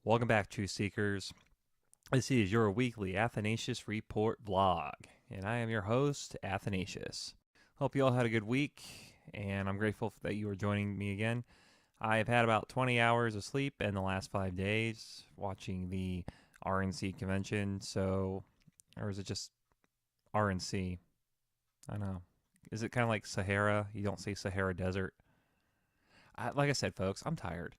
Welcome back, Truth Seekers. This is your weekly Athanasius Report vlog, and I am your host, Athanasius. Hope you all had a good week, and I'm grateful that you are joining me again. I have had about 20 hours of sleep in the last 5 days watching the RNC convention, or is it just RNC? I don't know. Is it kind of like Sahara? You don't say Sahara Desert. Like I said, folks, I'm tired.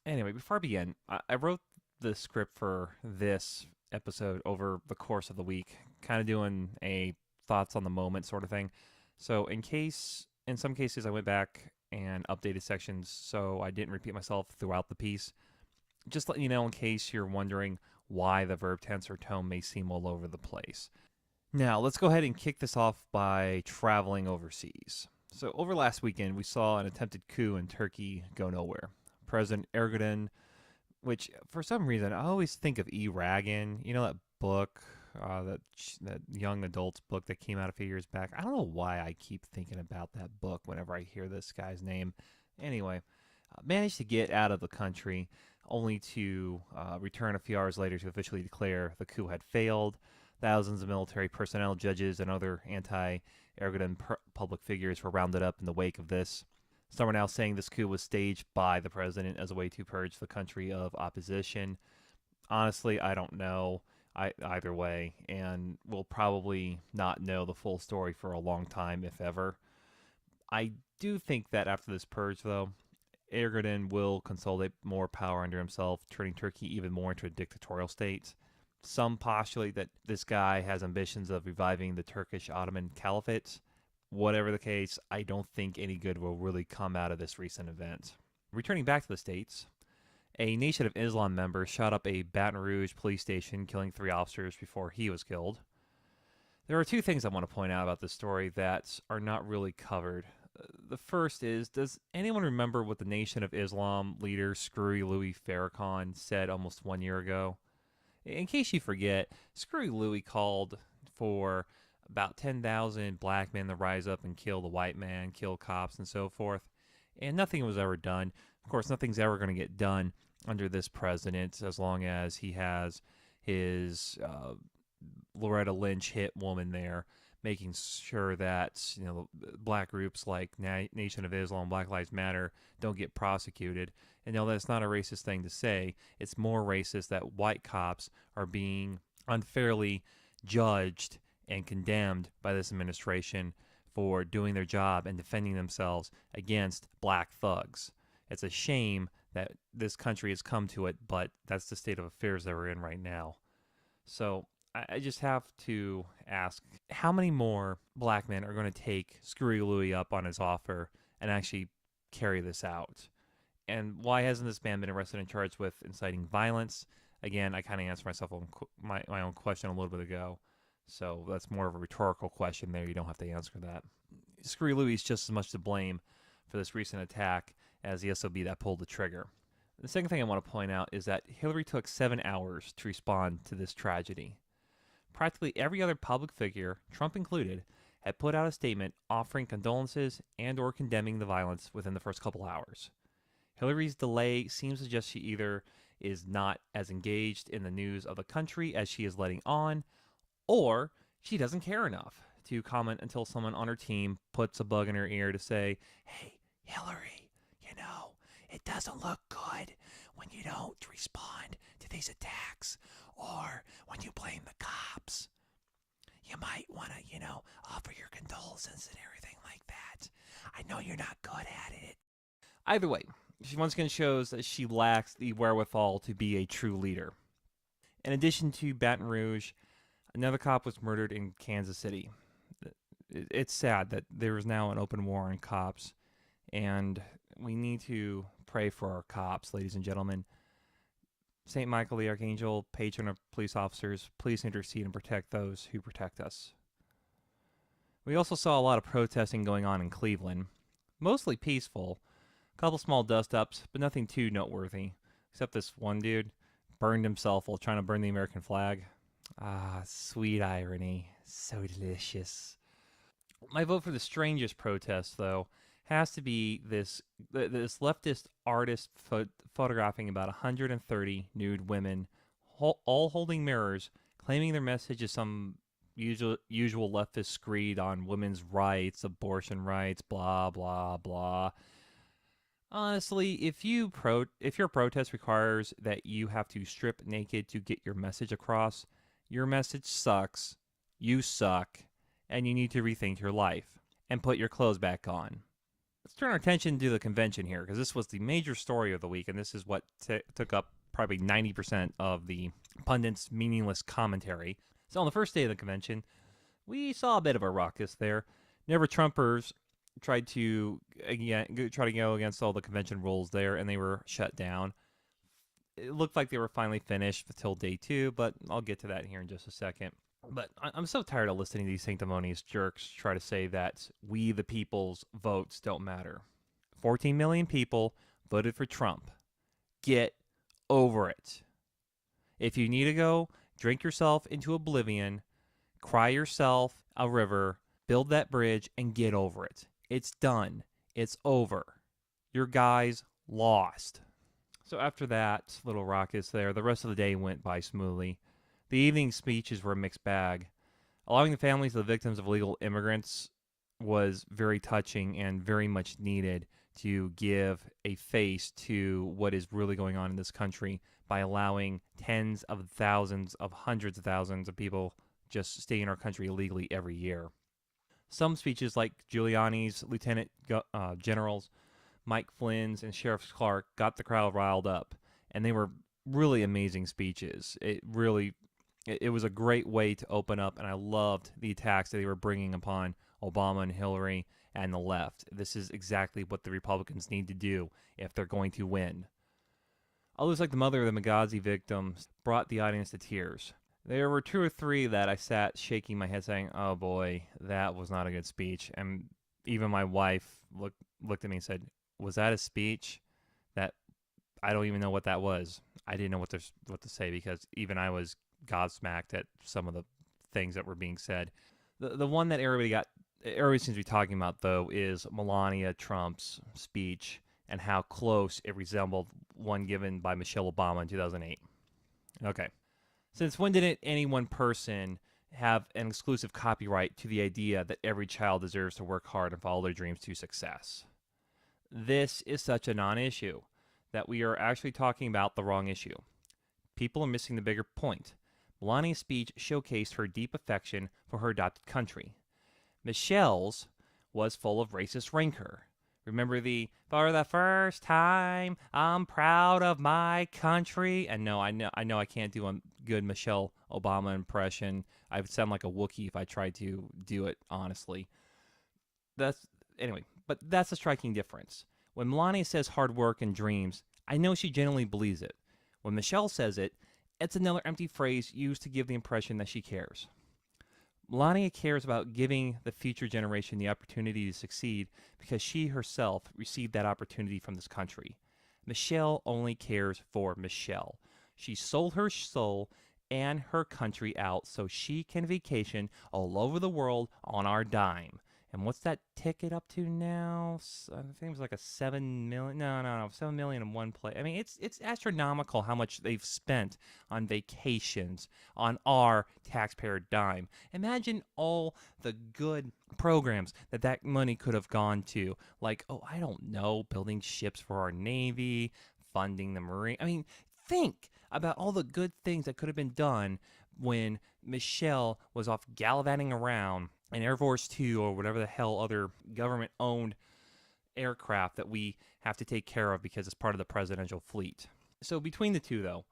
Anyway, before I begin, I wrote the script for this episode over the course of the week, kind of doing a thoughts on the moment sort of thing. So, in some cases, I went back and updated sections so I didn't repeat myself throughout the piece. Just letting you know in case you're wondering why the verb tense or tone may seem all over the place. Now, let's go ahead and kick this off by traveling overseas. So, over last weekend, we saw an attempted coup in Turkey go nowhere. President Erdogan, which for some reason I always think of Eragon. You know that book, that young adults book that came out a few years back. I don't know why I keep thinking about that book whenever I hear this guy's name. Anyway, managed to get out of the country, only to return a few hours later to officially declare the coup had failed. Thousands of military personnel, judges, and other anti-Erdogan public figures were rounded up in the wake of this. Some are now saying this coup was staged by the president as a way to purge the country of opposition. Honestly, I don't know either way, and we'll probably not know the full story for a long time, if ever. I do think that after this purge, though, Erdogan will consolidate more power under himself, turning Turkey even more into a dictatorial state. Some postulate that this guy has ambitions of reviving the Turkish Ottoman Caliphate. Whatever the case, I don't think any good will really come out of this recent event. Returning back to the States, a Nation of Islam member shot up a Baton Rouge police station, killing 3 officers before he was killed. There are 2 things I want to point out about this story that are not really covered. The first is, does anyone remember what the Nation of Islam leader Screwy Louis Farrakhan said almost 1 year ago? In case you forget, Screwy Louis called for about 10,000 black men to rise up and kill the white man, kill cops, and so forth. And nothing was ever done. Of course, nothing's ever going to get done under this president as long as he has his Loretta Lynch hit woman there, making sure that black groups like Nation of Islam, Black Lives Matter don't get prosecuted. And no, that's not a racist thing to say. It's more racist that white cops are being unfairly judged and condemned by this administration for doing their job and defending themselves against black thugs. It's a shame that this country has come to it, but that's the state of affairs that we're in right now. So I just have to ask, how many more black men are going to take Screwy Louis up on his offer and actually carry this out? And why hasn't this man been arrested and charged with inciting violence? Again, I kind of answered myself on my own question a little bit ago. So that's more of a rhetorical question there. You don't have to answer that. Screwy Louis is just as much to blame for this recent attack as the SOB that pulled the trigger. The second thing I want to point out is that Hillary took 7 hours to respond to this tragedy. Practically every other public figure, Trump included, had put out a statement offering condolences and or condemning the violence within the first couple hours. Hillary's delay seems to suggest she either is not as engaged in the news of the country as she is letting on, or she doesn't care enough to comment until someone on her team puts a bug in her ear to say, "Hey, Hillary, it doesn't look good when you don't respond to these attacks or when you blame the cops. You might want to, offer your condolences and everything like that. I know you're not good at it." Either way, she once again shows that she lacks the wherewithal to be a true leader. In addition to Baton Rouge, another cop was murdered in Kansas City. It's sad that there is now an open war on cops, and we need to pray for our cops, ladies and gentlemen. St. Michael the Archangel, patron of police officers, please intercede and protect those who protect us. We also saw a lot of protesting going on in Cleveland, mostly peaceful. A couple small dust-ups, but nothing too noteworthy, except this one dude burned himself while trying to burn the American flag. Ah, sweet irony. So delicious. My vote for the strangest protest, though, has to be this leftist artist photographing about 130 nude women, all holding mirrors, claiming their message is some usual leftist screed on women's rights, abortion rights, blah blah blah. Honestly, if your protest requires that you have to strip naked to get your message across, your message sucks, you suck, and you need to rethink your life and put your clothes back on. Let's turn our attention to the convention here, because this was the major story of the week, and this is what took up probably 90% of the pundits' meaningless commentary. So on the first day of the convention, we saw a bit of a ruckus there. Never Trumpers tried to go against all the convention rules there, and they were shut down. It looked like they were finally finished until day 2, but I'll get to that here in just a second. But I'm so tired of listening to these sanctimonious jerks try to say that we, the people's votes, don't matter. 14 million people voted for Trump. Get over it. If you need to go, drink yourself into oblivion, cry yourself a river, build that bridge, and get over it. It's done. It's over. Your guys lost. So after that little ruckus there, the rest of the day went by smoothly. The evening speeches were a mixed bag. Allowing the families of the victims of illegal immigrants was very touching and very much needed to give a face to what is really going on in this country by allowing tens of thousands of hundreds of thousands of people just stay in our country illegally every year. Some speeches like Giuliani's, Lieutenant Generals, Mike Flynn's, and Sheriff Clark got the crowd riled up, and they were really amazing speeches. It was a great way to open up, and I loved the attacks that they were bringing upon Obama and Hillary and the left. This is exactly what the Republicans need to do if they're going to win. Others, like the mother of the Benghazi victims, brought the audience to tears. There were 2 or 3 that I sat shaking my head saying, oh boy, that was not a good speech. And even my wife looked at me and said, was that a speech? That I don't even know what that was. I didn't know what to say, because even I was gobsmacked at some of the things that were being said. The one that everybody seems to be talking about, though, is Melania Trump's speech and how close it resembled one given by Michelle Obama in 2008. Okay. Since when didn't any one person have an exclusive copyright to the idea that every child deserves to work hard and follow their dreams to success? This is such a non-issue that we are actually talking about the wrong issue. People are missing the bigger point. Melania's speech showcased her deep affection for her adopted country. Michelle's was full of racist rancor. Remember for the first time, I'm proud of my country. And no, I know I can't do a good Michelle Obama impression. I would sound like a Wookiee if I tried to do it, honestly. But that's a striking difference. When Melania says hard work and dreams, I know she genuinely believes it. When Michelle says it, it's another empty phrase used to give the impression that she cares. Melania cares about giving the future generation the opportunity to succeed because she herself received that opportunity from this country. Michelle only cares for Michelle. She sold her soul and her country out so she can vacation all over the world on our dime. And what's that ticket up to now? I think it was like a 7 million. No, 7 million in one place. I mean, it's astronomical how much they've spent on vacations on our taxpayer dime. Imagine all the good programs that money could have gone to. Like, I don't know, building ships for our Navy, funding the Marine. I mean, think about all the good things that could have been done when Michelle was off gallivanting around an Air Force Two or whatever the hell other government-owned aircraft that we have to take care of because it's part of the presidential fleet. So between the two, though,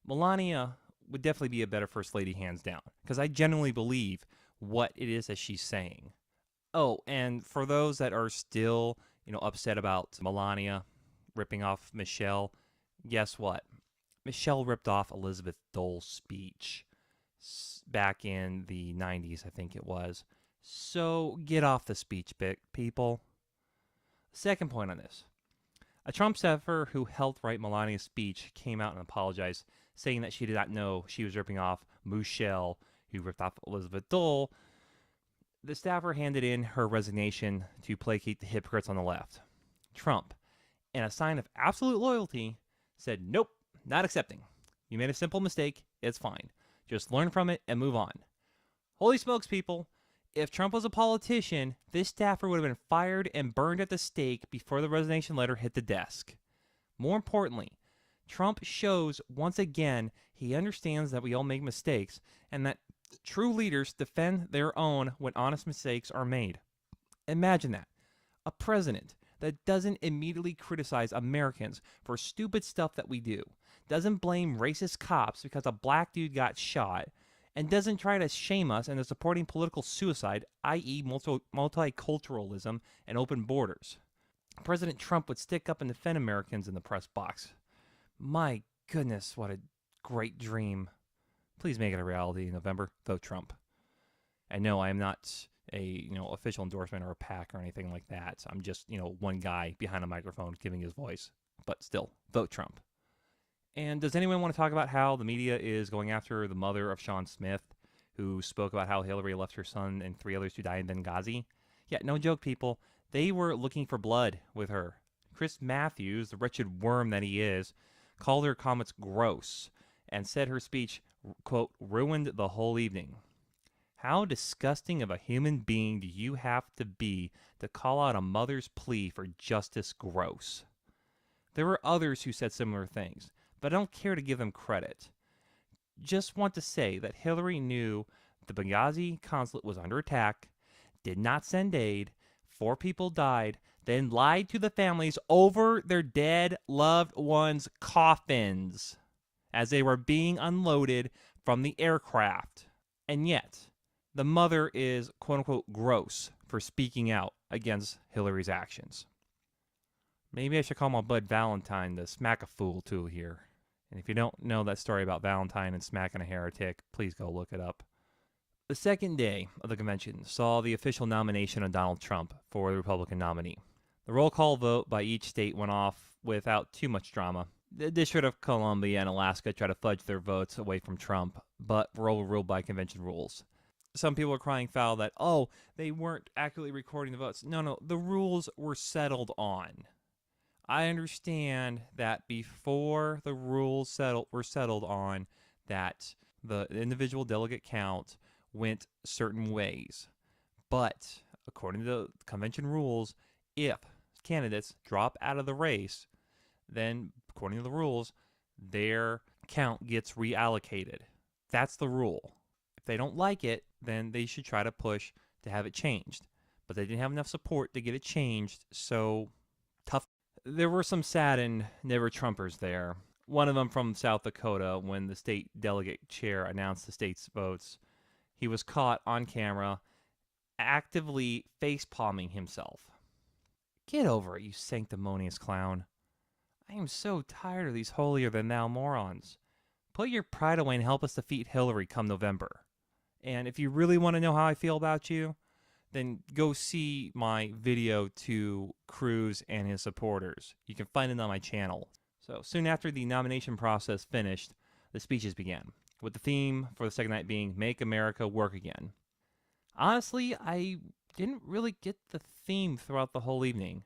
Melania would definitely be a better First Lady, hands down, because I genuinely believe what it is that she's saying. Oh, and for those that are still, upset about Melania ripping off Michelle, guess what? Michelle ripped off Elizabeth Dole's speech back in the 90s, I think it was. So get off the speech, people. Second point on this. A Trump staffer who helped write Melania's speech came out and apologized, saying that she did not know she was ripping off Michelle, who ripped off Elizabeth Dole. The staffer handed in her resignation to placate the hypocrites on the left. Trump, in a sign of absolute loyalty, said, "Nope, not accepting. You made a simple mistake. It's fine. Just learn from it and move on." Holy smokes, people. If Trump was a politician, this staffer would have been fired and burned at the stake before the resignation letter hit the desk. More importantly, Trump shows once again he understands that we all make mistakes and that true leaders defend their own when honest mistakes are made. Imagine that. A president that doesn't immediately criticize Americans for stupid stuff that we do, doesn't blame racist cops because a black dude got shot, and doesn't try to shame us into supporting political suicide, i.e. multiculturalism and open borders. President Trump would stick up and defend Americans in the press box. My goodness, what a great dream. Please make it a reality in November. Vote Trump. And no, I am not a official endorsement or a PAC or anything like that. I'm just one guy behind a microphone giving his voice. But still, vote Trump. And does anyone want to talk about how the media is going after the mother of Sean Smith, who spoke about how Hillary left her son and 3 others to die in Benghazi? Yeah, no joke, people. They were looking for blood with her. Chris Matthews, the wretched worm that he is, called her comments gross and said her speech, quote, ruined the whole evening. How disgusting of a human being do you have to be to call out a mother's plea for justice gross? There were others who said similar things, but I don't care to give them credit. Just want to say that Hillary knew the Benghazi consulate was under attack, did not send aid, 4 people died, then lied to the families over their dead loved ones' coffins as they were being unloaded from the aircraft. And yet, the mother is quote-unquote gross for speaking out against Hillary's actions. Maybe I should call my bud Valentine the smack-a-fool tool here. And if you don't know that story about Valentine and smacking a heretic, please go look it up. The second day of the convention saw the official nomination of Donald Trump for the Republican nominee. The roll call vote by each state went off without too much drama. The District of Columbia and Alaska tried to fudge their votes away from Trump, but were overruled by convention rules. Some people are crying foul that, they weren't accurately recording the votes. No, the rules were settled on. I understand that before the rules were settled on, that the individual delegate count went certain ways. But according to the convention rules, if candidates drop out of the race, then according to the rules, their count gets reallocated. That's the rule. If they don't like it, then they should try to push to have it changed. But they didn't have enough support to get it changed, so tough. There were some sad and never Trumpers there. One of them from South Dakota, when the state delegate chair announced the state's votes, he was caught on camera actively face-palming himself. Get over it, you sanctimonious clown. I am so tired of these holier-than-thou morons. Put your pride away and help us defeat Hillary come November. And if you really want to know how I feel about you, then go see my video to Cruz and his supporters. You can find it on my channel. So soon after the nomination process finished, the speeches began, with the theme for the second night being Make America Work Again. Honestly, I didn't really get the theme throughout the whole evening.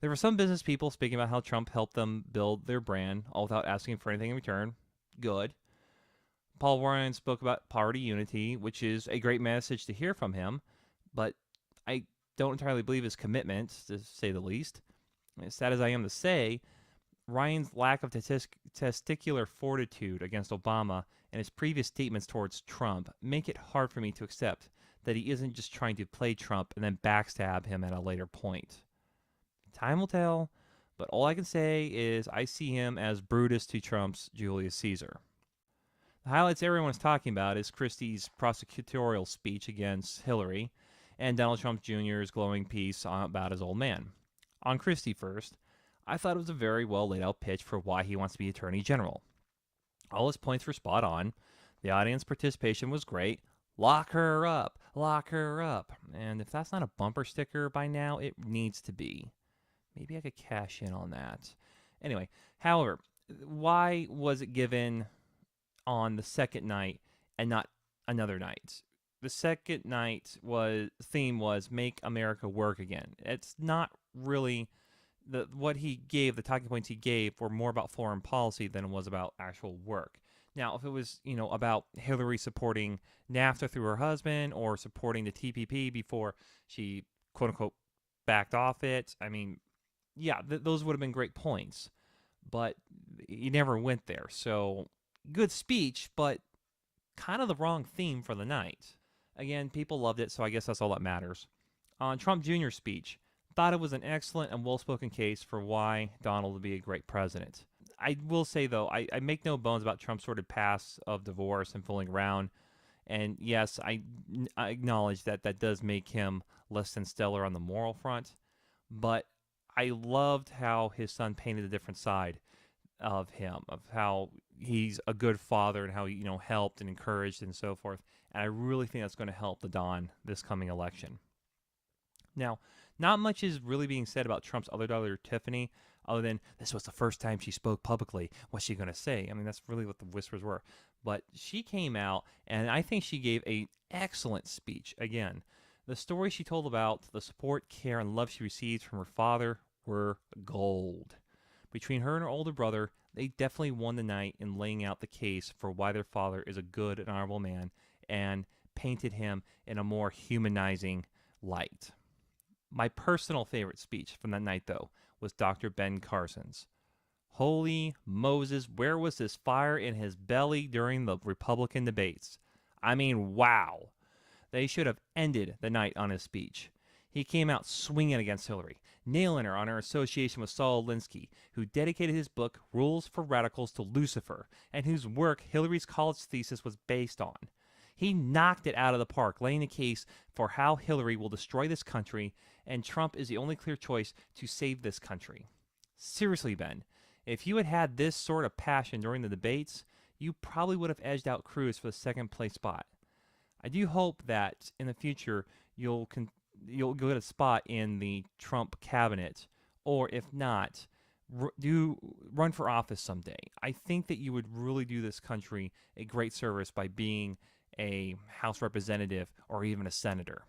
There were some business people speaking about how Trump helped them build their brand, all without asking for anything in return. Good. Paul Ryan spoke about party unity, which is a great message to hear from him, but I don't entirely believe his commitment, to say the least. As sad as I am to say, Ryan's lack of testicular fortitude against Obama and his previous statements towards Trump make it hard for me to accept that he isn't just trying to play Trump and then backstab him at a later point. Time will tell, but all I can say is I see him as Brutus to Trump's Julius Caesar. The highlights everyone is talking about is Christie's prosecutorial speech against Hillary and Donald Trump Jr.'s glowing piece about his old man. On Christie first, I thought it was a very well laid out pitch for why he wants to be Attorney General. All his points were spot on. The audience participation was great. Lock her up, lock her up. And if that's not a bumper sticker by now, it needs to be. Maybe I could cash in on that. Anyway, however, why was it given on the second night and not another night? The second night was theme was "Make America Work Again." It's not really what he gave. The talking points he gave were more about foreign policy than it was about actual work. Now, if it was about Hillary supporting NAFTA through her husband or supporting the TPP before she quote unquote backed off it, I mean, yeah, those would have been great points, but he never went there. So good speech, but kind of the wrong theme for the night. Again, people loved it, so I guess that's all that matters. On Trump Jr.'s speech, thought it was an excellent and well-spoken case for why Donald would be a great president. I will say, though, I make no bones about Trump's sordid past of divorce and fooling around. And yes, I acknowledge that that does make him less than stellar on the moral front. But I loved how his son painted a different side of him, of how he's a good father and how he, helped and encouraged and so forth. And I really think that's going to help the Don this coming election. Now, not much is really being said about Trump's other daughter, Tiffany, other than this was the first time she spoke publicly. What's she going to say? I mean, that's really what the whispers were. But she came out, and I think she gave an excellent speech. Again, the story she told about the support, care, and love she received from her father were gold. Between her and her older brother, they definitely won the night in laying out the case for why their father is a good and honorable man and painted him in a more humanizing light. My personal favorite speech from that night, though, was Dr. Ben Carson's. Holy Moses, where was this fire in his belly during the Republican debates? I mean, wow. They should have ended the night on his speech. He came out swinging against Hillary, nailing her on her association with Saul Alinsky, who dedicated his book, Rules for Radicals, to Lucifer, and whose work Hillary's college thesis was based on. He knocked it out of the park, laying the case for how Hillary will destroy this country, and Trump is the only clear choice to save this country. Seriously, Ben, if you had had this sort of passion during the debates, you probably would have edged out Cruz for the second place spot. I do hope that in the future you'll get a spot in the Trump cabinet, or if not, do run for office someday. I think that you would really do this country a great service by being a House representative or even a senator.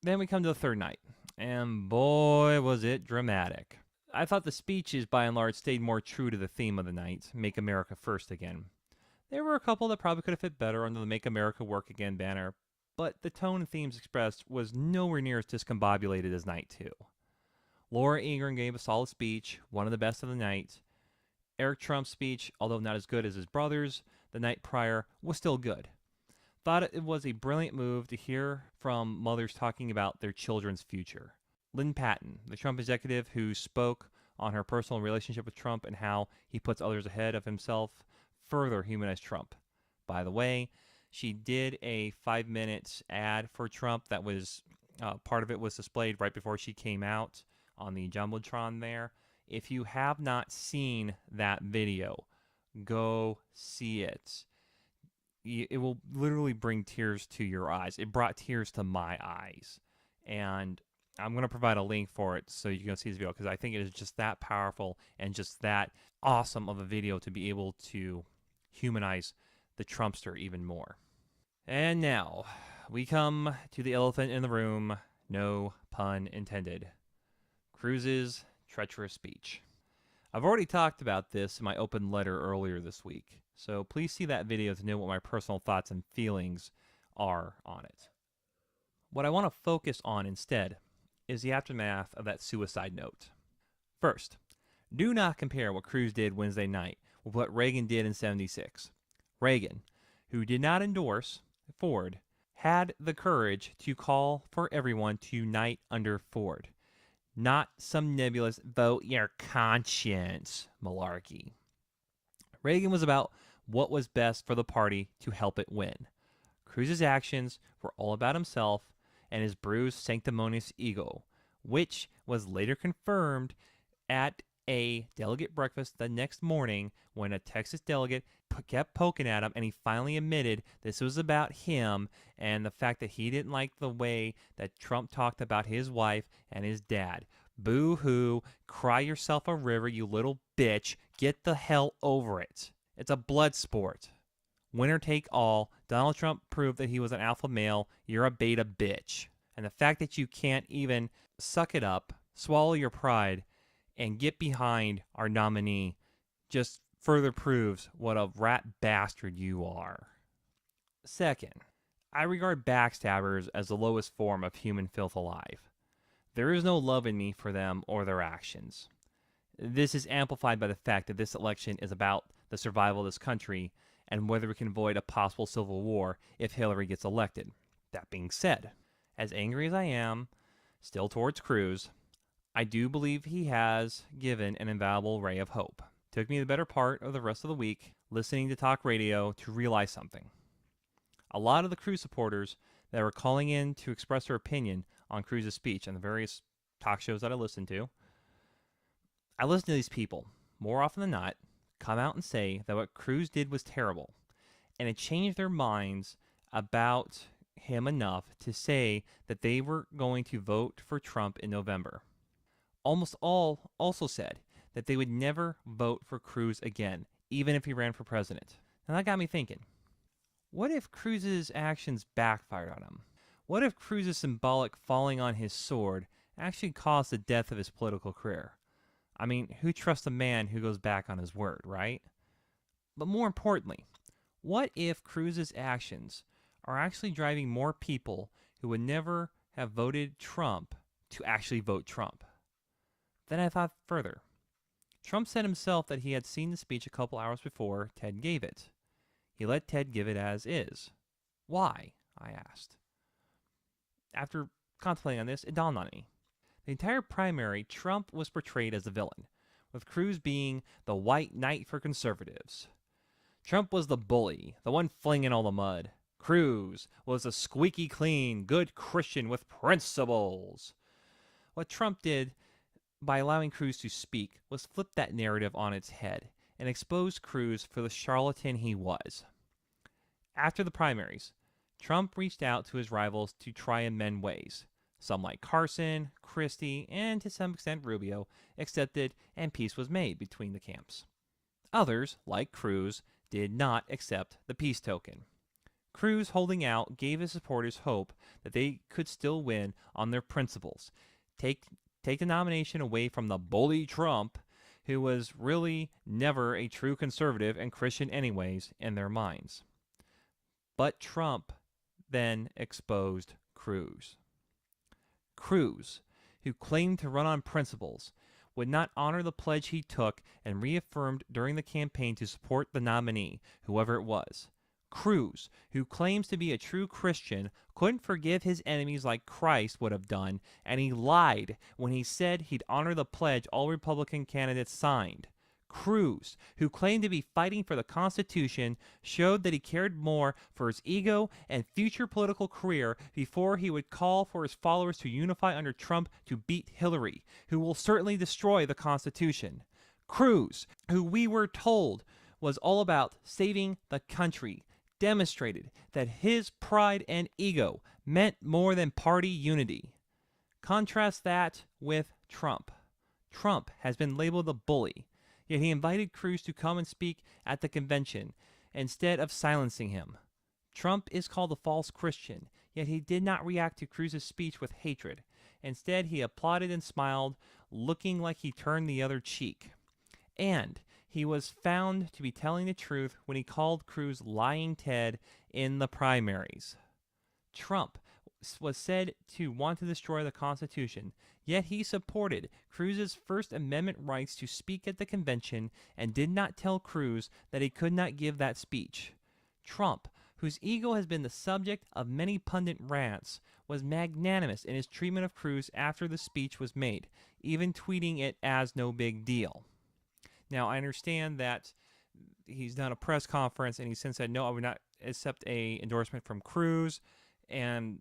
Then we come to the third night, and boy, was it dramatic. I thought the speeches, by and large, stayed more true to the theme of the night, Make America First Again. There were a couple that probably could have fit better under the Make America Work Again banner, but the tone and themes expressed was nowhere near as discombobulated as Night 2. Laura Ingraham gave a solid speech, one of the best of the night. Eric Trump's speech, although not as good as his brother's the night prior, was still good. Thought it was a brilliant move to hear from mothers talking about their children's future. Lynn Patton, the Trump executive who spoke on her personal relationship with Trump and how he puts others ahead of himself, further humanized Trump. By the way, she did a 5-minute ad for Trump that was, part of it was displayed right before she came out on the Jumbotron there. If you have not seen that video, go see it. It will literally bring tears to your eyes. It brought tears to my eyes. And I'm going to provide a link for it so you can see this video because I think it is just that powerful and just that awesome of a video to be able to humanize the Trumpster even more. And now we come to the elephant in the room, no pun intended. Cruz's treacherous speech. I've already talked about this in my open letter earlier this week, so please see that video to know what my personal thoughts and feelings are on it. What I want to focus on instead is the aftermath of that suicide note. First, do not compare what Cruz did Wednesday night with what Reagan did in '76. Reagan, who did not endorse Ford, had the courage to call for everyone to unite under Ford. Not some nebulous vote your conscience malarkey. Reagan was about what was best for the party to help it win. Cruz's actions were all about himself and his bruised sanctimonious ego, which was later confirmed at a delegate breakfast the next morning when a Texas delegate kept poking at him and he finally admitted this was about him and the fact that he didn't like the way that Trump talked about his wife and his dad. Boo-hoo, cry yourself a river, you little bitch. Get the hell over it. It's a blood sport. Winner take all. Donald Trump proved that he was an alpha male. You're a beta bitch. And the fact that you can't even suck it up, swallow your pride, and get behind our nominee just further proves what a rat bastard you are. Second, I regard backstabbers as the lowest form of human filth alive. There is no love in me for them or their actions. This is amplified by the fact that this election is about the survival of this country and whether we can avoid a possible civil war if Hillary gets elected. That being said, as angry as I am, still towards Cruz, I do believe he has given an invaluable ray of hope. It took me the better part of the rest of the week listening to talk radio to realize something. A lot of the Cruz supporters that were calling in to express their opinion on Cruz's speech and the various talk shows that I listened to these people, more often than not, come out and say that what Cruz did was terrible. And it changed their minds about him enough to say that they were going to vote for Trump in November. Almost all also said that they would never vote for Cruz again, even if he ran for president. And that got me thinking, what if Cruz's actions backfired on him? What if Cruz's symbolic falling on his sword actually caused the death of his political career? I mean, who trusts a man who goes back on his word, right? But more importantly, what if Cruz's actions are actually driving more people who would never have voted Trump to actually vote Trump? Then I thought further. Trump said himself that he had seen the speech a couple hours before Ted gave it. He let Ted give it as is. Why? I asked. After contemplating on this, it dawned on me. The entire primary, Trump was portrayed as the villain, with Cruz being the white knight for conservatives. Trump was the bully, the one flinging all the mud. Cruz was a squeaky clean, good Christian with principles. What Trump did by allowing Cruz to speak was flip that narrative on its head and expose Cruz for the charlatan he was. After the primaries, Trump reached out to his rivals to try and mend ways. Some like Carson, Christie, and to some extent Rubio, accepted and peace was made between the camps. Others, like Cruz, did not accept the peace token. Cruz holding out gave his supporters hope that they could still win on their principles. Take the nomination away from the bully Trump, who was really never a true conservative and Christian anyways in their minds. But Trump then exposed Cruz. Cruz, who claimed to run on principles, would not honor the pledge he took and reaffirmed during the campaign to support the nominee, whoever it was. Cruz, who claims to be a true Christian, couldn't forgive his enemies like Christ would have done, and he lied when he said he'd honor the pledge all Republican candidates signed. Cruz, who claimed to be fighting for the Constitution, showed that he cared more for his ego and future political career before he would call for his followers to unify under Trump to beat Hillary, who will certainly destroy the Constitution. Cruz, who we were told was all about saving the country, demonstrated that his pride and ego meant more than party unity. Contrast that with Trump. Trump has been labeled a bully, yet he invited Cruz to come and speak at the convention instead of silencing him. Trump is called a false Christian, yet he did not react to Cruz's speech with hatred. Instead, he applauded and smiled, looking like he turned the other cheek. And he was found to be telling the truth when he called Cruz lying Ted in the primaries. Trump was said to want to destroy the Constitution, yet he supported Cruz's First Amendment rights to speak at the convention and did not tell Cruz that he could not give that speech. Trump, whose ego has been the subject of many pundit rants, was magnanimous in his treatment of Cruz after the speech was made, even tweeting it as no big deal. Now, I understand that he's done a press conference and he since said, no, I would not accept a endorsement from Cruz, and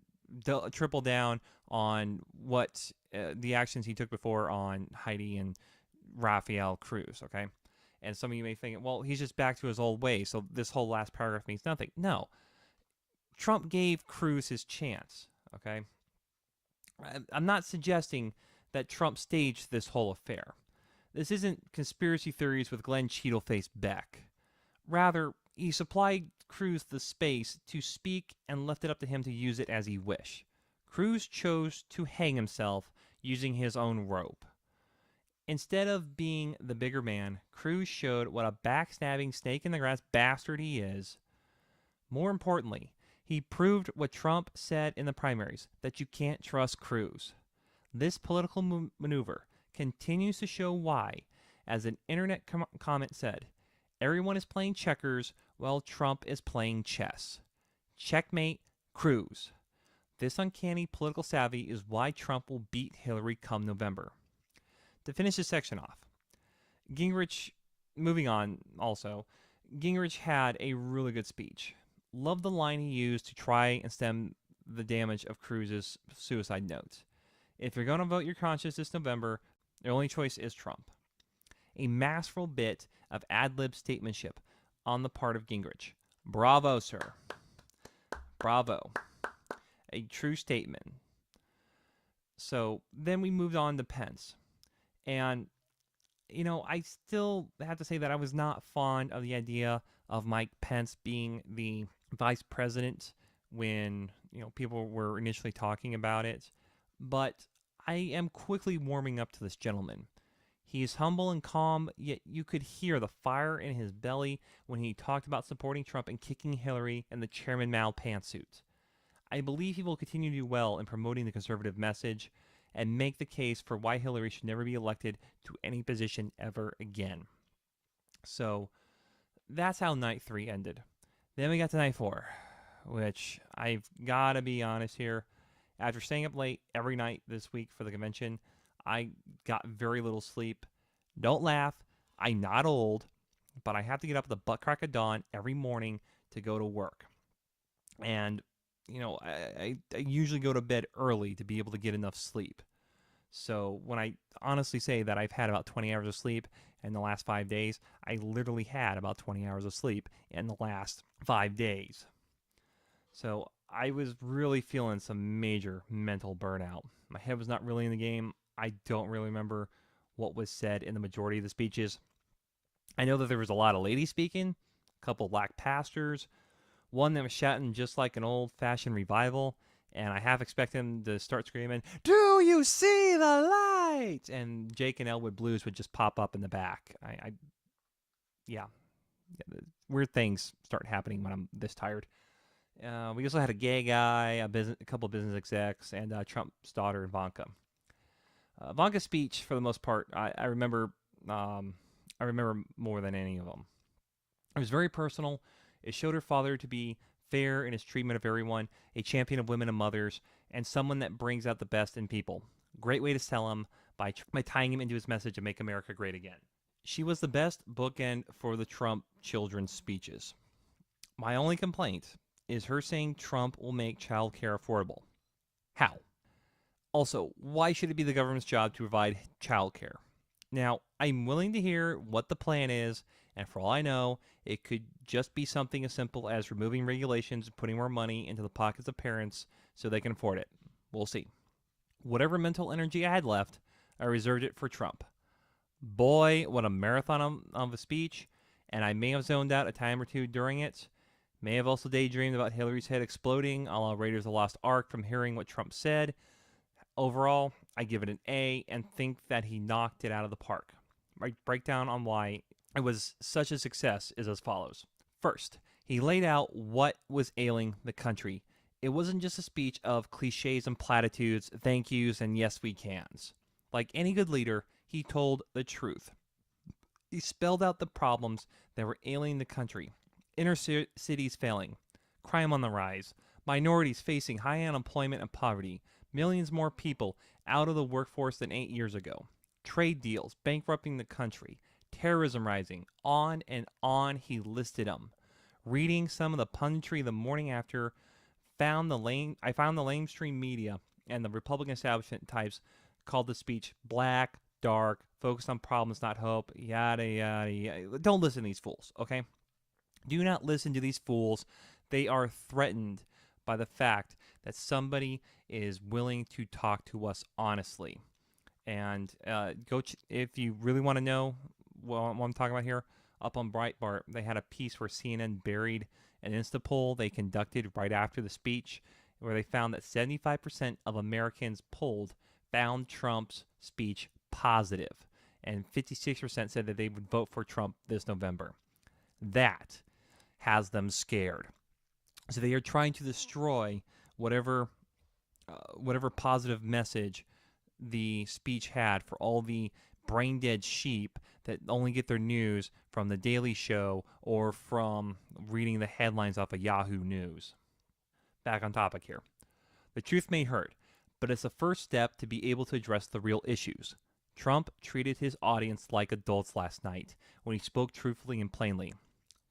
triple down on what the actions he took before on Heidi and Rafael Cruz, okay? And some of you may think, well, he's just back to his old ways, so this whole last paragraph means nothing. No. Trump gave Cruz his chance, okay? I'm not suggesting that Trump staged this whole affair. This isn't conspiracy theories with Glenn Cheadleface Beck. Rather, He supplied Cruz the space to speak and left it up to him to use it as he wished. Cruz chose to hang himself using his own rope. Instead of being the bigger man, Cruz showed what a backstabbing snake in the grass bastard he is. More importantly, he proved what Trump said in the primaries, that you can't trust Cruz. This political maneuver continues to show why, as an internet comment said, everyone is playing checkers while Trump is playing chess. Checkmate, Cruz. This uncanny political savvy is why Trump will beat Hillary come November. To finish this section off, Gingrich, moving on also, Gingrich had a really good speech. Loved the line he used to try and stem the damage of Cruz's suicide note. If you're going to vote your conscience this November, the only choice is Trump. A masterful bit of ad-lib statesmanship on the part of Gingrich. Bravo, sir. Bravo. A true statement. So then we moved on to Pence. And, I still have to say that I was not fond of the idea of Mike Pence being the vice president when, people were initially talking about it. But I am quickly warming up to this gentleman. He is humble and calm, yet you could hear the fire in his belly when he talked about supporting Trump and kicking Hillary in the Chairman Mao pantsuit. I believe he will continue to do well in promoting the conservative message and make the case for why Hillary should never be elected to any position ever again. So that's how night 3 ended. Then we got to night 4, which I've got to be honest here. After staying up late every night this week for the convention, I got very little sleep. Don't laugh. I'm not old, but I have to get up at the butt crack of dawn every morning to go to work. And, I usually go to bed early to be able to get enough sleep. So when I honestly say that I've had about 20 hours of sleep in the last 5 days, I literally had about 20 hours of sleep in the last 5 days. So I was really feeling some major mental burnout. My head was not really in the game. I don't really remember what was said in the majority of the speeches. I know that there was a lot of ladies speaking, a couple black pastors, one that was shouting just like an old-fashioned revival, and I half expect him to start screaming, "Do you see the light?" And Jake and Elwood Blues would just pop up in the back. Yeah, weird things start happening when I'm this tired. We also had a gay guy, a couple of business execs, and Trump's daughter, Ivanka. Ivanka's speech, for the most part, I remember more than any of them. It was very personal. It showed her father to be fair in his treatment of everyone, a champion of women and mothers, and someone that brings out the best in people. Great way to sell him by tying him into his message of Make America Great Again. She was the best bookend for the Trump children's speeches. My only complaint is her saying Trump will make child care affordable. How? Also, why should it be the government's job to provide child care? Now, I'm willing to hear what the plan is, and for all I know, it could just be something as simple as removing regulations and putting more money into the pockets of parents so they can afford it. We'll see. Whatever mental energy I had left, I reserved it for Trump. Boy, what a marathon of a speech, and I may have zoned out a time or two during it. May have also daydreamed about Hillary's head exploding a la Raiders of the Lost Ark from hearing what Trump said. Overall, I give it an A and think that he knocked it out of the park. My breakdown on why it was such a success is as follows. First, he laid out what was ailing the country. It wasn't just a speech of cliches and platitudes, thank yous, and yes we cans. Like any good leader, he told the truth. He spelled out the problems that were ailing the country. Inner cities failing, crime on the rise, minorities facing high unemployment and poverty, millions more people out of the workforce than 8 years ago, trade deals bankrupting the country, terrorism rising, on and on he listed them. Reading some of the punditry the morning after, I found the lamestream media and the Republican establishment types called the speech black, dark, focused on problems, not hope, yada, yada, yada. Don't listen to these fools, okay? Do not listen to these fools. They are threatened by the fact that somebody is willing to talk to us honestly. And if you really want to know what I'm talking about here, up on Breitbart, they had a piece where CNN buried an Insta poll they conducted right after the speech, where they found that 75% of Americans polled found Trump's speech positive, and 56% said that they would vote for Trump this November. That has them scared. So they are trying to destroy whatever positive message the speech had for all the brain dead sheep that only get their news from the Daily Show or from reading the headlines off of Yahoo News. Back on topic here. The truth may hurt, but it's the first step to be able to address the real issues. Trump treated his audience like adults last night when he spoke truthfully and plainly.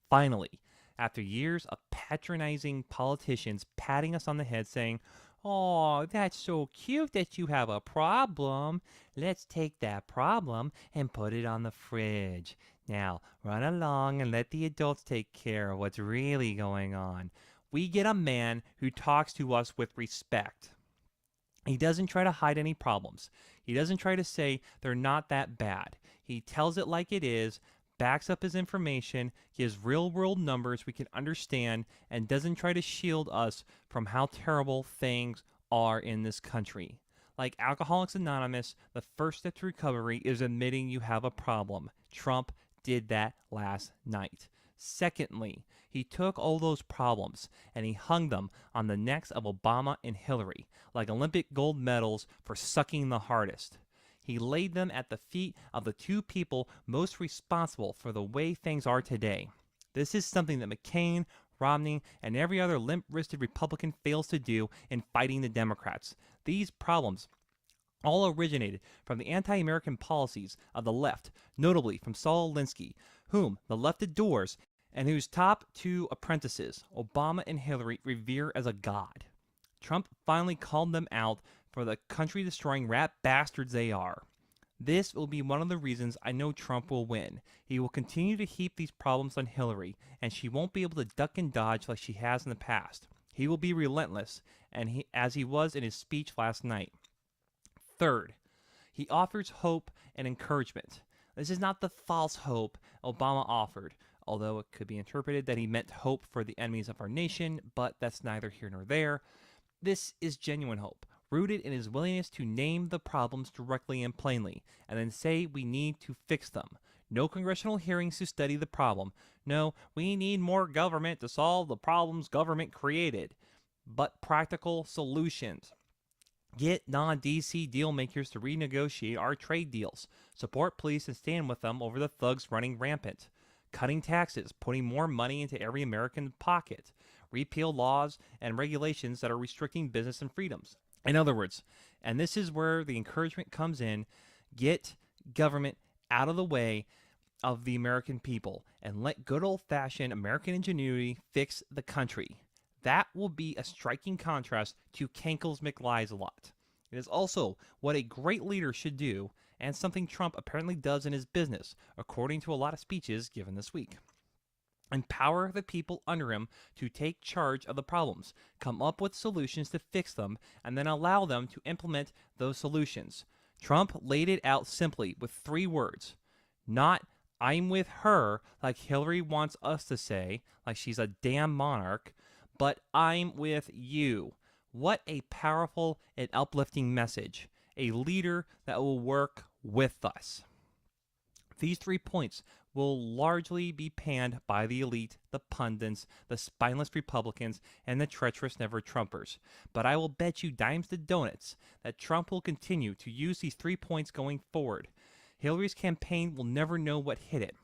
Finally, after years of patronizing politicians patting us on the head saying, "Oh, that's so cute that you have a problem. Let's take that problem and put it on the fridge. Now, run along and let the adults take care of what's really going on." We get a man who talks to us with respect. He doesn't try to hide any problems. He doesn't try to say they're not that bad. He tells it like it is, backs up his information, gives real-world numbers we can understand, and doesn't try to shield us from how terrible things are in this country. Like Alcoholics Anonymous, the first step to recovery is admitting you have a problem. Trump did that last night. Secondly, he took all those problems and he hung them on the necks of Obama and Hillary, like Olympic gold medals for sucking the hardest. He laid them at the feet of the two people most responsible for the way things are today. This is something that McCain, Romney, and every other limp-wristed Republican fails to do in fighting the Democrats. These problems all originated from the anti-American policies of the left, notably from Saul Alinsky, whom the left adores and whose top two apprentices, Obama and Hillary, revere as a god. Trump finally called them out for the country-destroying rat bastards they are. This will be one of the reasons I know Trump will win. He will continue to heap these problems on Hillary, and she won't be able to duck and dodge like she has in the past. He will be relentless, as he was in his speech last night. Third, he offers hope and encouragement. This is not the false hope Obama offered, although it could be interpreted that he meant hope for the enemies of our nation, but that's neither here nor there. This is genuine hope, rooted in his willingness to name the problems directly and plainly, and then say we need to fix them. No congressional hearings to study the problem. No, we need more government to solve the problems government created. But practical solutions. Get non-DC deal makers to renegotiate our trade deals. Support police and stand with them over the thugs running rampant. Cutting taxes, putting more money into every American pocket. Repeal laws and regulations that are restricting business and freedoms. In other words, and this is where the encouragement comes in, get government out of the way of the American people and let good old-fashioned American ingenuity fix the country. That will be a striking contrast to Kenkel's McLies-a-lot. It is also what a great leader should do, and something Trump apparently does in his business, according to a lot of speeches given this week. Empower the people under him to take charge of the problems, come up with solutions to fix them, and then allow them to implement those solutions. Trump laid it out simply with 3 words. Not, "I'm with her," like Hillary wants us to say, like she's a damn monarch, but "I'm with you." What a powerful and uplifting message. A leader that will work with us. These 3 points will largely be panned by the elite, the pundits, the spineless Republicans, and the treacherous never-Trumpers. But I will bet you dimes to donuts that Trump will continue to use these 3 points going forward. Hillary's campaign will never know what hit it.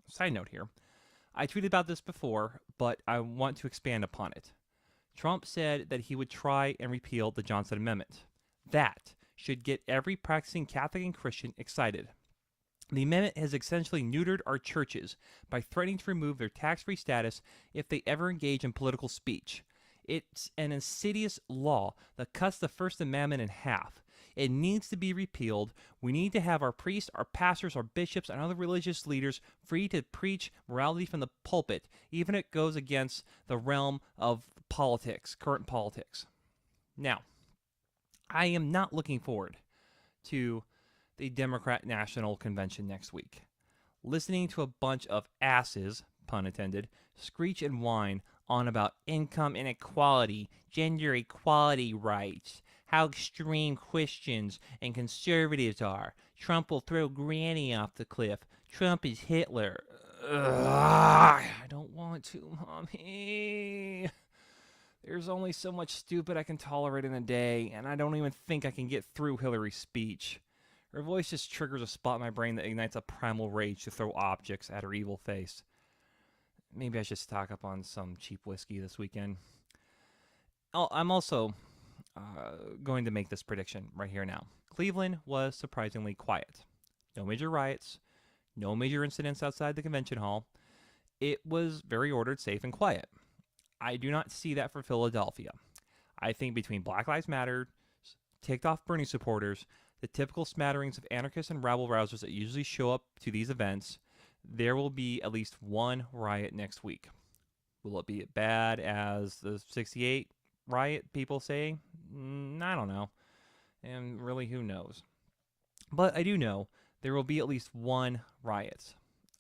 Side note here. I tweeted about this before, but I want to expand upon it. Trump said that he would try and repeal the Johnson Amendment. That should get every practicing Catholic and Christian excited. The amendment has essentially neutered our churches by threatening to remove their tax-free status if they ever engage in political speech. It's an insidious law that cuts the First Amendment in half. It needs to be repealed. We need to have our priests, our pastors, our bishops, and other religious leaders free to preach morality from the pulpit, even if it goes against the realm of politics, current politics. Now, I am not looking forward to the Democrat National Convention next week. listening to a bunch of asses, pun intended, screech and whine on about income inequality, gender equality rights, how extreme Christians and conservatives are. Trump will throw Granny off the cliff. Trump is Hitler. Ugh, I don't want to, Mommy. There's only so much stupid I can tolerate in a day, and I don't even think I can get through Hillary's speech. Her voice just triggers a spot in my brain that ignites a primal rage to throw objects at her evil face. Maybe I should stock up on some cheap whiskey this weekend. I'm also going to make this prediction right here now. Cleveland was surprisingly quiet. No major riots, no major incidents outside the convention hall. It was very ordered, safe, and quiet. I do not see that for Philadelphia. I think between Black Lives Matter, ticked off Bernie supporters, the typical smatterings of anarchists and rabble-rousers that usually show up to these events, there will be at least one riot next week. Will it be as bad as the 68 riot, people say? I don't know. And really, who knows? But I do know there will be at least one riot.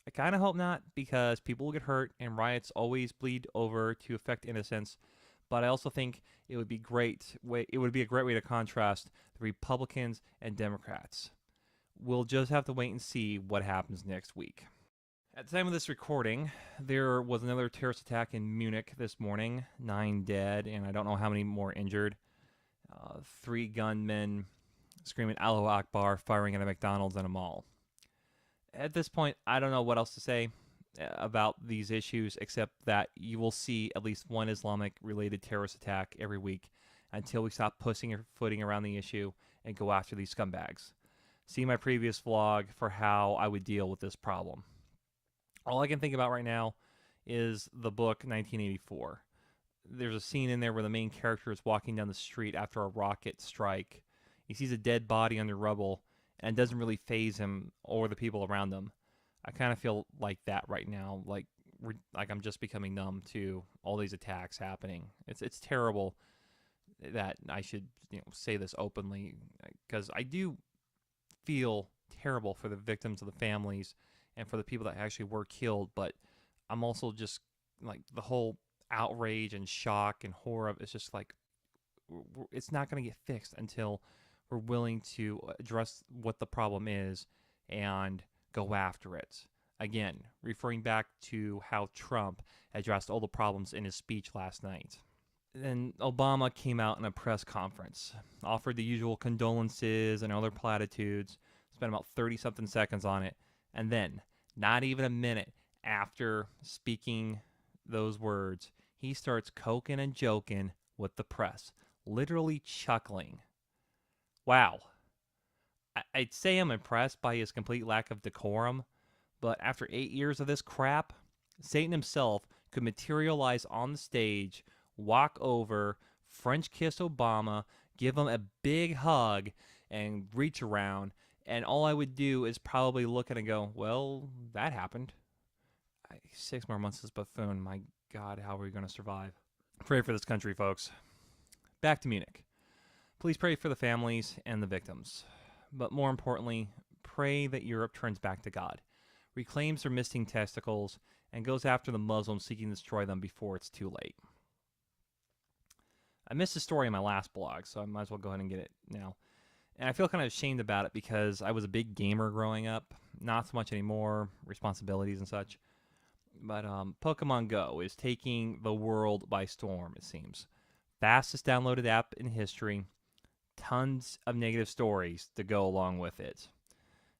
I kind of hope not, because people will get hurt and riots always bleed over to affect innocents. But I also think it would be a great way to contrast the Republicans and Democrats. We'll just have to wait and see what happens next week. At the time of this recording, there was another terrorist attack in Munich this morning. 9 dead, and I don't know how many more injured. 3 gunmen screaming Allahu Akbar, firing at a McDonald's and a mall. At this point, I don't know what else to say about these issues, except that you will see at least one Islamic-related terrorist attack every week until we stop pussyfooting around the issue and go after these scumbags. See my previous vlog for how I would deal with this problem. All I can think about right now is the book 1984. There's a scene in there where the main character is walking down the street after a rocket strike. He sees a dead body under rubble, and it doesn't really faze him or the people around him. I kind of feel like that right now, like I'm just becoming numb to all these attacks happening. It's terrible that I should say this openly, because I do feel terrible for the victims of the families and for the people that actually were killed, but I'm also just like the whole outrage and shock and horror of it's just like it's not going to get fixed until we're willing to address what the problem is and go after it. Again, referring back to how Trump addressed all the problems in his speech last night. Then Obama came out in a press conference, offered the usual condolences and other platitudes, spent about 30-something seconds on it, and then, not even a minute after speaking those words, he starts coking and joking with the press, literally chuckling. Wow. I'd say I'm impressed by his complete lack of decorum, but after 8 years of this crap, Satan himself could materialize on the stage, walk over, French kiss Obama, give him a big hug, and reach around, and all I would do is probably look at it and go, well, that happened. 6 more months as buffoon. My God, how are we going to survive? Pray for this country, folks. Back to Munich. Please pray for the families and the victims. But more importantly, pray that Europe turns back to God, reclaims their missing testicles, and goes after the Muslims seeking to destroy them before it's too late. I missed the story in my last blog, so I might as well go ahead and get it now. And I feel kind of ashamed about it because I was a big gamer growing up. Not so much anymore, responsibilities and such. But Pokémon Go is taking the world by storm, it seems. Fastest downloaded app in history. Tons of negative stories to go along with it.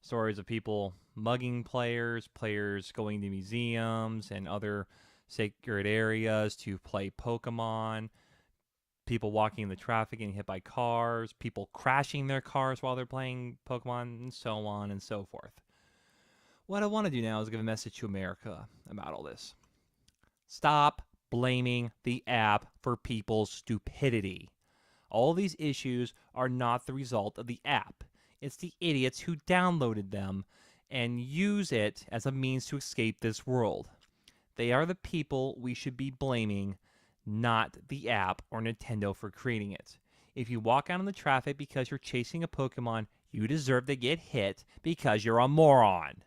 Stories of people mugging players, players going to museums and other sacred areas to play Pokemon, people walking in the traffic and hit by cars, people crashing their cars while they're playing Pokemon, and so on and so forth. What I want to do now is give a message to America about all this. Stop blaming the app for people's stupidity. All these issues are not the result of the app. It's the idiots who downloaded them and use it as a means to escape this world. They are the people we should be blaming, not the app or Nintendo for creating it. If you walk out in the traffic because you're chasing a Pokemon, you deserve to get hit because you're a moron.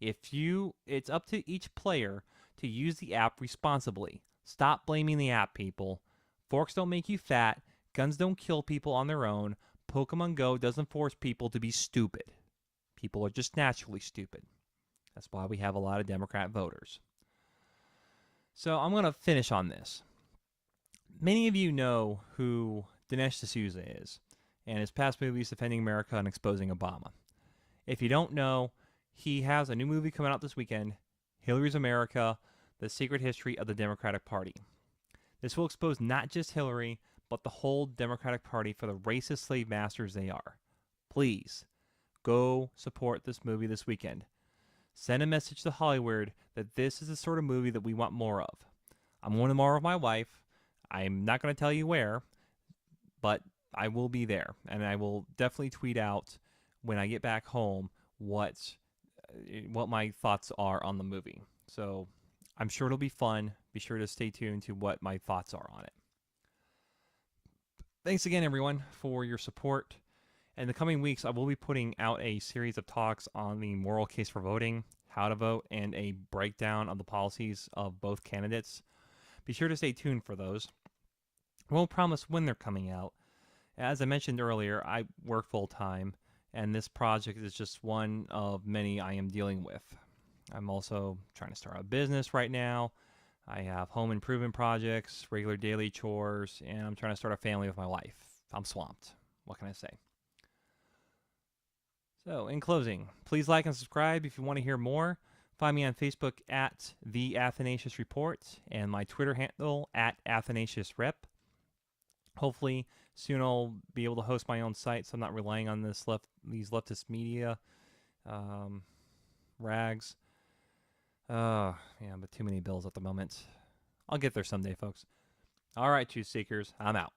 It's up to each player to use the app responsibly. Stop blaming the app, people. Forks don't make you fat. Guns don't kill people on their own. Pokemon Go doesn't force people to be stupid. People are just naturally stupid. That's why we have a lot of Democrat voters. So I'm going to finish on this. Many of you know who Dinesh D'Souza is and his past movies defending America and exposing Obama. If you don't know, he has a new movie coming out this weekend, Hillary's America, The Secret History of the Democratic Party. This will expose not just Hillary, but the whole Democratic Party for the racist slave masters they are. Please, go support this movie this weekend. Send a message to Hollywood that this is the sort of movie that we want more of. I'm going tomorrow with my wife. I'm not going to tell you where, but I will be there, and I will definitely tweet out when I get back home what my thoughts are on the movie. So I'm sure it'll be fun. Be sure to stay tuned to what my thoughts are on it. Thanks again, everyone, for your support. In the coming weeks, I will be putting out a series of talks on the moral case for voting, how to vote, and a breakdown of the policies of both candidates. Be sure to stay tuned for those. I won't promise when they're coming out. As I mentioned earlier, I work full-time, and this project is just one of many I am dealing with. I'm also trying to start a business right now. I have home improvement projects, regular daily chores, and I'm trying to start a family with my wife. I'm swamped. What can I say? So, in closing, please like and subscribe if you want to hear more. Find me on Facebook at The Athanasius Report and my Twitter handle at AthanasiusRep. Hopefully, soon I'll be able to host my own site, so I'm not relying on these leftist media rags. Yeah, but too many bills at the moment. I'll get there someday, folks. All right, Truth Seekers, I'm out.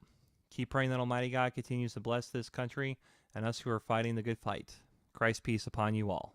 Keep praying that Almighty God continues to bless this country and us who are fighting the good fight. Christ's peace upon you all.